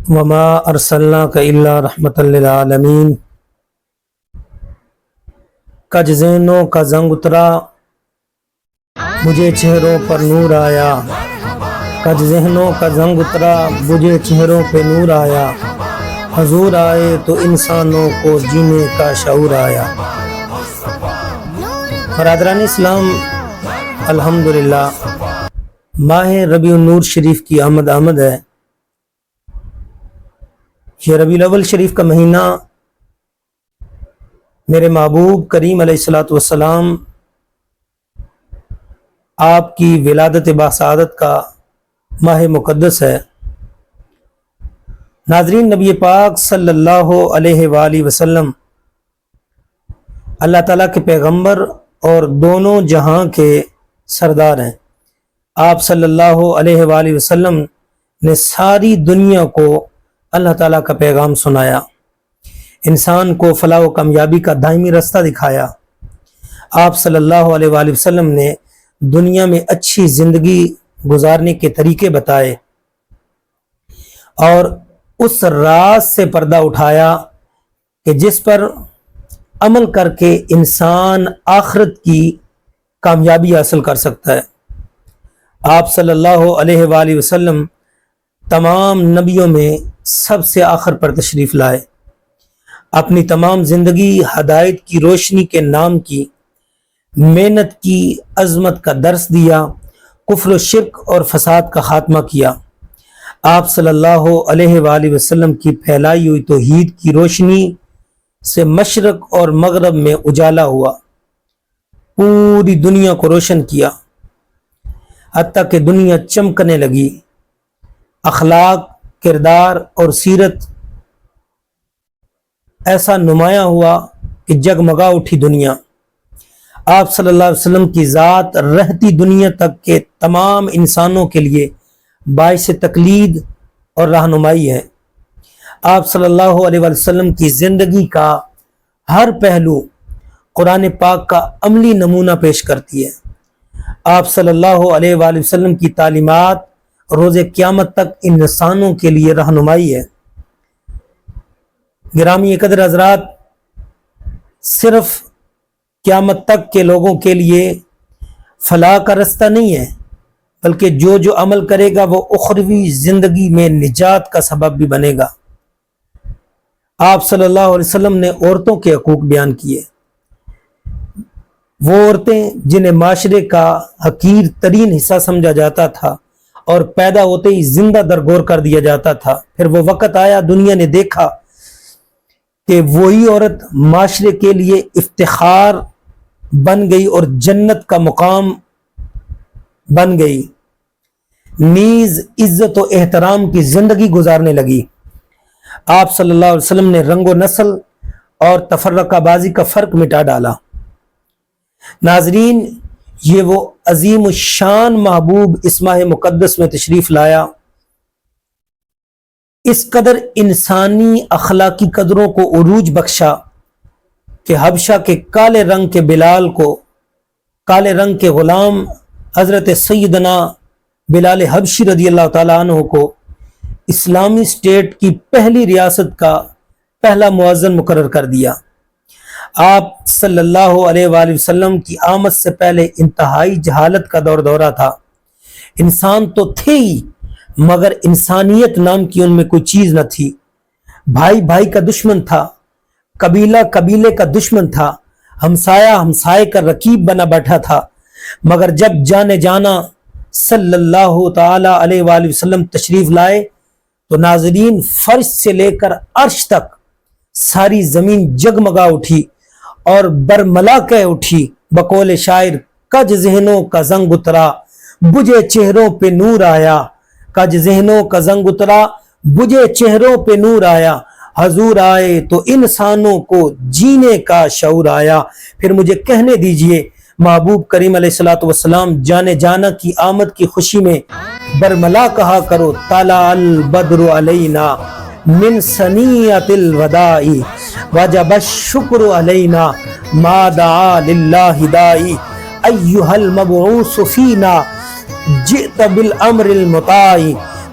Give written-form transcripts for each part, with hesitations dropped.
وما ارسلناک الا رحمۃ للعالمین۔ کج ذہنوں کا زنگ اترا، مجھے چہروں پر نور آیا۔ کج ذہنوں کا زنگ اترا، مجھے چہروں پہ نور آیا۔ حضور آئے تو انسانوں کو جینے کا شعور آیا۔ برادران اسلام، الحمدللہ ماہ ربیع النور شریف کی آمد ہے۔ یہ ربیع الاول شریف کا مہینہ میرے محبوب کریم علیہ الصلوۃ والسلام آپ کی ولادت باسعادت کا ماہ مقدس ہے۔ ناظرین، نبی پاک صلی اللہ علیہ وآلہ وسلم اللہ تعالیٰ کے پیغمبر اور دونوں جہاں کے سردار ہیں۔ آپ صلی اللہ علیہ وآلہ وسلم نے ساری دنیا کو اللہ تعالیٰ کا پیغام سنایا، انسان کو فلاح و کامیابی کا دائمی راستہ دکھایا۔ آپ صلی اللہ علیہ وآلہ وسلم نے دنیا میں اچھی زندگی گزارنے کے طریقے بتائے اور اس راز سے پردہ اٹھایا کہ جس پر عمل کر کے انسان آخرت کی کامیابی حاصل کر سکتا ہے۔ آپ صلی اللہ علیہ وآلہ وسلم تمام نبیوں میں سب سے آخر پر تشریف لائے، اپنی تمام زندگی ہدایت کی روشنی کے نام کی، محنت کی عظمت کا درس دیا، کفر و شرک اور فساد کا خاتمہ کیا۔ آپ صلی اللہ علیہ وآلہ وسلم کی پھیلائی ہوئی توحید کی روشنی سے مشرق اور مغرب میں اجالا ہوا، پوری دنیا کو روشن کیا، حتیٰ کہ دنیا چمکنے لگی۔ اخلاق، کردار اور سیرت ایسا نمایاں ہوا کہ جگمگا اٹھی دنیا۔ آپ صلی اللہ علیہ وسلم کی ذات رہتی دنیا تک کے تمام انسانوں کے لیے باعث تقلید اور رہنمائی ہے۔ آپ صلی اللہ علیہ وسلم کی زندگی کا ہر پہلو قرآن پاک کا عملی نمونہ پیش کرتی ہے۔ آپ صلی اللہ علیہ وآلہ وسلم کی تعلیمات روز قیامت تک انسانوں کے لیے رہنمائی ہے۔ گرامی قدر حضرات، صرف قیامت تک کے لوگوں کے لیے فلاح کا راستہ نہیں ہے، بلکہ جو عمل کرے گا وہ اخروی زندگی میں نجات کا سبب بھی بنے گا۔ آپ صلی اللہ علیہ وسلم نے عورتوں کے حقوق بیان کیے۔ وہ عورتیں جنہیں معاشرے کا حقیر ترین حصہ سمجھا جاتا تھا اور پیدا ہوتے ہی زندہ درگور کر دیا جاتا تھا، پھر وہ وقت آیا، دنیا نے دیکھا کہ وہی عورت معاشرے کے لیے افتخار بن گئی اور جنت کا مقام بن گئی، نیز عزت و احترام کی زندگی گزارنے لگی۔ آپ صلی اللہ علیہ وسلم نے رنگ و نسل اور تفرقہ بازی کا فرق مٹا ڈالا۔ ناظرین، یہ وہ عظیم الشان محبوب اس ماہ مقدس میں تشریف لایا، اس قدر انسانی اخلاقی قدروں کو عروج بخشا کہ حبشہ کے کالے رنگ کے بلال کو، کالے رنگ کے غلام حضرت سیدنا بلال حبشی رضی اللہ تعالیٰ عنہ کو اسلامی اسٹیٹ کی پہلی ریاست کا پہلا مؤذن مقرر کر دیا۔ آپ صلی اللہ علیہ وآلہ وسلم کی آمد سے پہلے انتہائی جہالت کا دورہ تھا۔ انسان تو تھے ہی، مگر انسانیت نام کی ان میں کوئی چیز نہ تھی۔ بھائی بھائی کا دشمن تھا، قبیلہ قبیلے کا دشمن تھا، ہمسایہ ہمسائے کا رقیب بنا بیٹھا تھا۔ مگر جب جانے جانا صلی اللہ تعالی علیہ وآلہ وسلم تشریف لائے تو ناظرین، فرش سے لے کر عرش تک ساری زمین جگمگا اٹھی اور برملا کہہ اٹھی بقول شاعر، کج ذہنوں کا زنگ اترا، بجھے چہروں پہ نور آیا۔ کج ذہنوں کا زنگ اترا، بجھے چہروں پہ نور آیا۔ حضور آئے تو انسانوں کو جینے کا شعور آیا۔ پھر مجھے کہنے دیجئے، محبوب کریم علیہ الصلوۃ والسلام جانے جانا کی آمد کی خوشی میں برملا کہا کرو، طلع البدر علینا من ثنیۃ الوداع وجب الشکر علینا ما دعا للہ داعی ایھا المبعوث فینا جئت بالامر المطاع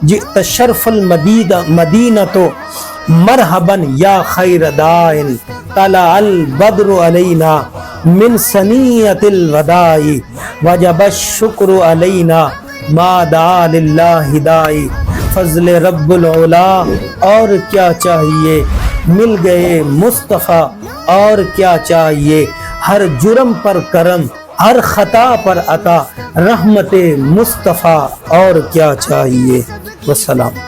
جئت شرف المدینہ تو مرحباً یا خیر دائن طلع البدر علینا من ثنیۃ الوداع وجب الشکر علینا ما دعا للہ داعی فضل رب العلا اور کیا چاہیے، مل گئے مصطفیٰ اور کیا چاہیے، ہر جرم پر کرم ہر خطا پر عطا رحمت مصطفیٰ اور کیا چاہیے۔ والسلام۔